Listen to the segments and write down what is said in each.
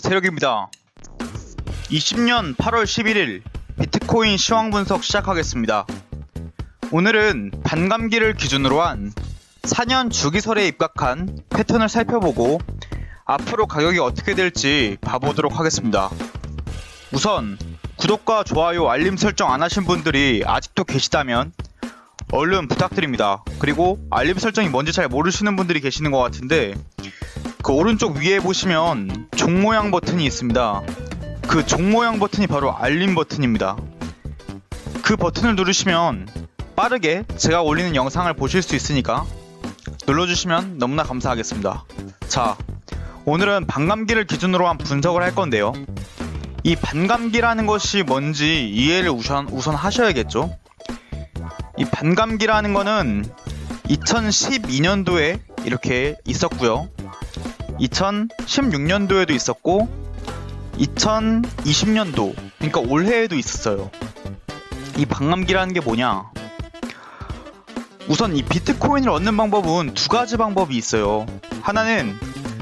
세력입니다. 20년 8월 11일 비트코인 시황 분석 시작하겠습니다. 오늘은 반감기를 기준으로 한 4년 주기설에 입각한 패턴을 살펴보고 앞으로 가격이 어떻게 될지 봐보도록 하겠습니다. 우선 구독과 좋아요, 알림 설정 안 하신 분들이 아직도 계시다면 얼른 부탁드립니다. 그리고 알림 설정이 뭔지 잘 모르시는 분들이 계시는 것 같은데 그 오른쪽 위에 보시면 종 모양 버튼이 있습니다. 그 종 모양 버튼이 바로 알림 버튼입니다. 그 버튼을 누르시면 빠르게 제가 올리는 영상을 보실 수 있으니까 눌러주시면 너무나 감사하겠습니다. 자, 오늘은 반감기를 기준으로 한 분석을 할 건데요. 이 반감기라는 것이 뭔지 이해를 우선 하셔야겠죠. 이 반감기라는 거는 2012년도에 이렇게 있었고요. 2016년도에도 있었고 2020년도, 그러니까 올해에도 있었어요. 이 반감기라는 게 뭐냐? 우선 이 비트코인을 얻는 방법은 두 가지 방법이 있어요. 하나는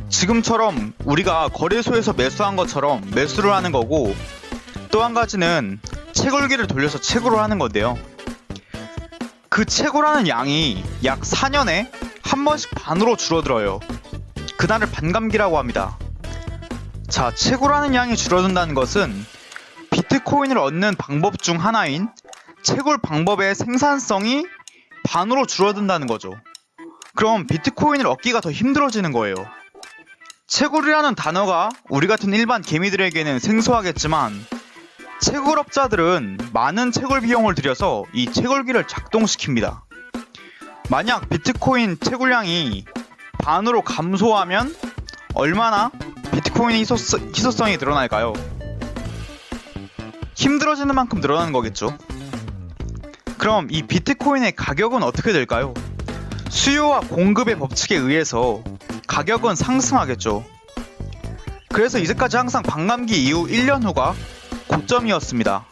지금처럼 우리가 거래소에서 매수한 것처럼 매수를 하는 거고, 또 한 가지는 채굴기를 돌려서 채굴을 하는 건데요. 그 채굴하는 양이 약 4년에 한 번씩 반으로 줄어들어요. 그날을 반감기라고 합니다. 자, 채굴하는 양이 줄어든다는 것은 비트코인을 얻는 방법 중 하나인 채굴 방법의 생산성이 반으로 줄어든다는 거죠. 그럼 비트코인을 얻기가 더 힘들어지는 거예요. 채굴이라는 단어가 우리 같은 일반 개미들에게는 생소하겠지만 채굴업자들은 많은 채굴 비용을 들여서 이 채굴기를 작동시킵니다. 만약 비트코인 채굴량이 반으로 감소하면 얼마나 비트코인의 희소성이 늘어날까요? 힘들어지는 만큼 늘어나는 거겠죠. 그럼 이 비트코인의 가격은 어떻게 될까요? 수요와 공급의 법칙에 의해서 가격은 상승하겠죠. 그래서 이제까지 항상 반감기 이후 1년 후가 고점이었습니다.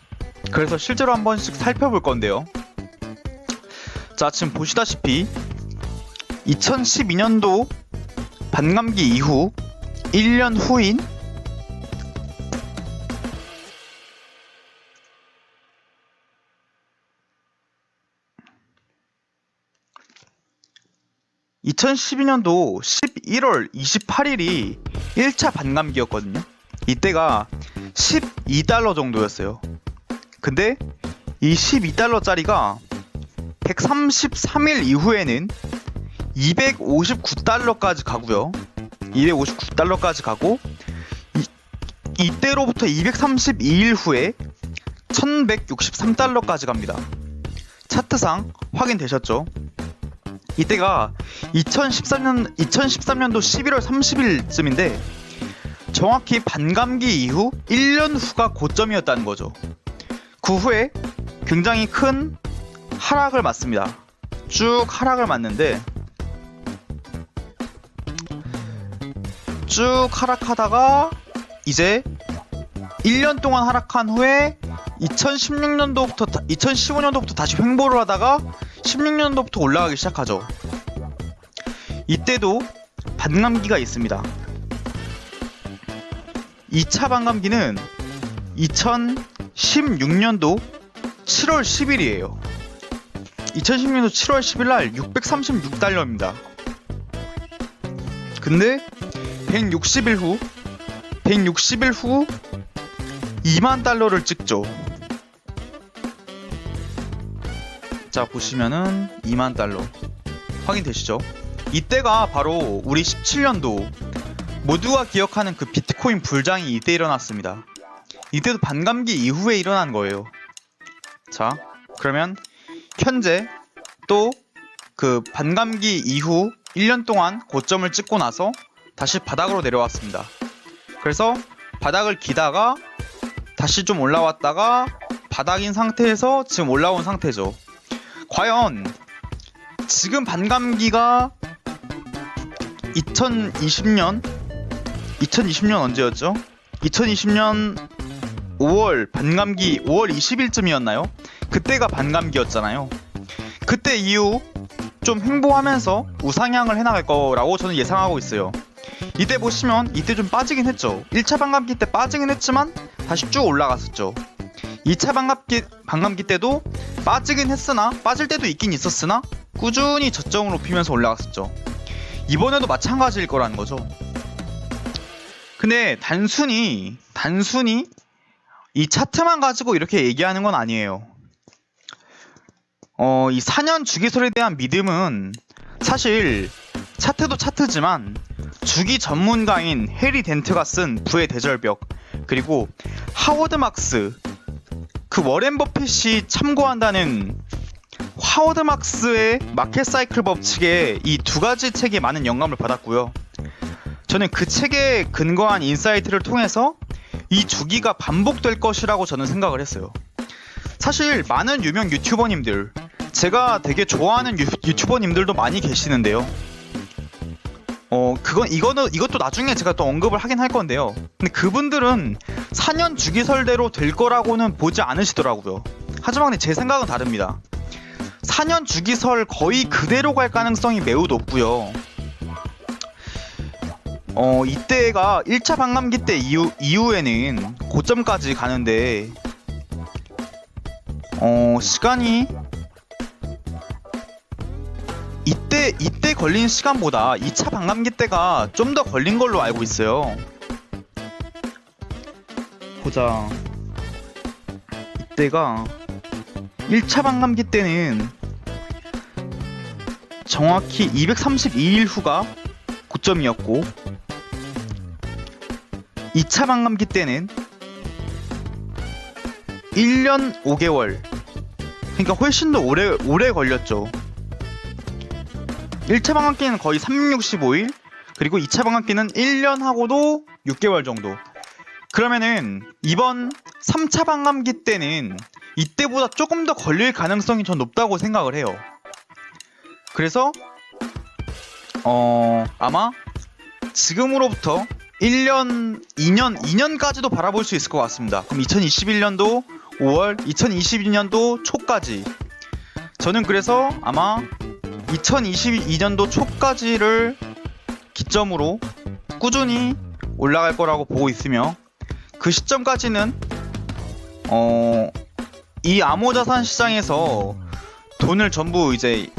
그래서 실제로 한 번씩 살펴볼 건데요. 자, 지금 보시다시피 2012년도 반감기 이후 1년 후인 2012년도 11월 28일이 1차 반감기였거든요. 이때가 12달러 정도였어요. 근데 이 12달러짜리가 133일 이후에는 259달러까지 가고요. 259달러까지 가고 이때로부터 232일 후에 1163달러까지 갑니다. 차트상 확인되셨죠? 이때가 2013년도 11월 30일쯤인데 정확히 반감기 이후 1년 후가 고점이었다는 거죠. 그 후에 굉장히 큰 하락을 맞습니다. 쭉 하락을 맞는데 쭉 하락하다가 이제 1년 동안 하락한 후에 2015년도부터 다시 횡보를 하다가 16년도부터 올라가기 시작하죠. 이때도 반감기가 있습니다. 2차 반감기는 2016년도 7월 10일이에요. 2016년도 7월 10일 날 636달러입니다. 근데 160일 후 2만 달러를 찍죠. 자, 보시면은 2만 달러 확인되시죠? 이때가 바로 우리 17년도 모두가 기억하는 그 비트코인 불장이 이때 일어났습니다. 이때도 반감기 이후에 일어난 거예요. 자, 그러면 현재 또 그 반감기 이후 1년 동안 고점을 찍고 나서 다시 바닥으로 내려왔습니다. 그래서 바닥을 기다가 다시 좀 올라왔다가 바닥인 상태에서 지금 올라온 상태죠. 과연 지금 반감기가 2020년 언제였죠? 2020년 5월 반감기 5월 20일쯤이었나요? 그때가 반감기였잖아요. 그때 이후 좀 횡보하면서 우상향을 해나갈 거라고 저는 예상하고 있어요. 이때 보시면 이때 좀 빠지긴 했죠. 1차 반감기 때 빠지긴 했지만 다시 쭉 올라갔었죠. 2차 반감기 때도 빠지긴 했으나 빠질 때도 있긴 있었으나 꾸준히 저점을 높이면서 올라갔었죠. 이번에도 마찬가지일 거라는 거죠. 근데 단순히 이 차트만 가지고 이렇게 얘기하는 건 아니에요. 이 4년 주기설에 대한 믿음은 사실 차트도 차트지만 주기 전문가인 해리 덴트가 쓴 부의 대절벽, 그리고 하워드 막스, 그 워렌 버핏이 참고한다는 하워드 막스의 마켓 사이클 법칙에 이 두 가지 책에 많은 영감을 받았고요. 저는 그 책에 근거한 인사이트를 통해서 이 주기가 반복될 것이라고 저는 생각을 했어요. 사실 많은 유명 유튜버님들, 제가 되게 좋아하는 유튜버님들도 많이 계시는데요. 이것도 나중에 제가 또 언급을 하긴 할 건데요. 근데 그분들은 4년 주기설대로 될 거라고는 보지 않으시더라고요. 하지만 제 생각은 다릅니다. 4년 주기설 거의 그대로 갈 가능성이 매우 높고요. 이때가 1차 반감기 때 이후에는 고점까지 가는데 시간이 이때 걸린 시간보다 2차 반감기 때가 좀 더 걸린 걸로 알고 있어요. 보자. 이때가 1차 반감기 때는 정확히 232일 후가 고점이었고 2차 반감기 때는 1년 5개월, 그러니까 훨씬 더 오래 걸렸죠. 1차 반감기는 거의 365일, 그리고 2차 반감기는 1년하고도 6개월 정도. 그러면은 이번 3차 반감기 때는 이때보다 조금 더 걸릴 가능성이 전 높다고 생각을 해요. 그래서 아마 지금으로부터 1년, 2년까지도 바라볼 수 있을 것 같습니다. 그럼 2021년도 5월, 2022년도 초까지. 저는 그래서 아마 2022년도 초까지를 기점으로 꾸준히 올라갈 거라고 보고 있으며, 그 시점까지는 이 암호자산 시장에서 돈을 전부 이제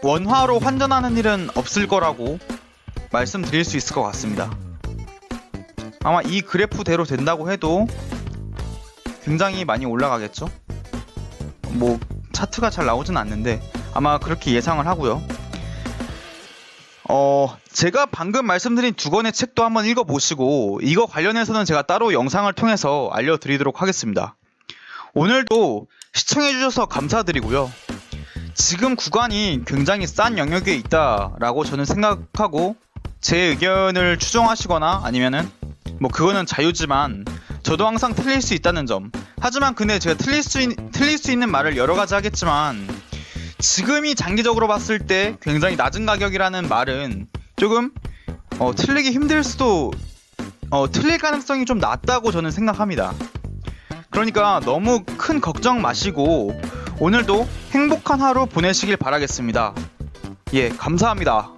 원화로 환전하는 일은 없을 거라고 말씀드릴 수 있을 것 같습니다. 아마 이 그래프대로 된다고 해도 굉장히 많이 올라가겠죠? 뭐 차트가 잘 나오진 않는데 아마 그렇게 예상을 하고요. 제가 방금 말씀드린 두 권의 책도 한번 읽어보시고 이거 관련해서는 제가 따로 영상을 통해서 알려드리도록 하겠습니다. 오늘도 시청해주셔서 감사드리고요. 지금 구간이 굉장히 싼 영역에 있다라고 저는 생각하고, 제 의견을 추종하시거나 아니면은 뭐 그거는 자유지만 저도 항상 틀릴 수 있다는 점. 하지만 근데 제가 틀릴 수 있는 말을 여러 가지 하겠지만 지금이 장기적으로 봤을 때 굉장히 낮은 가격이라는 말은 조금 틀리기 힘들 수도 틀릴 가능성이 좀 낮다고 저는 생각합니다. 그러니까 너무 큰 걱정 마시고 오늘도 행복한 하루 보내시길 바라겠습니다. 예, 감사합니다.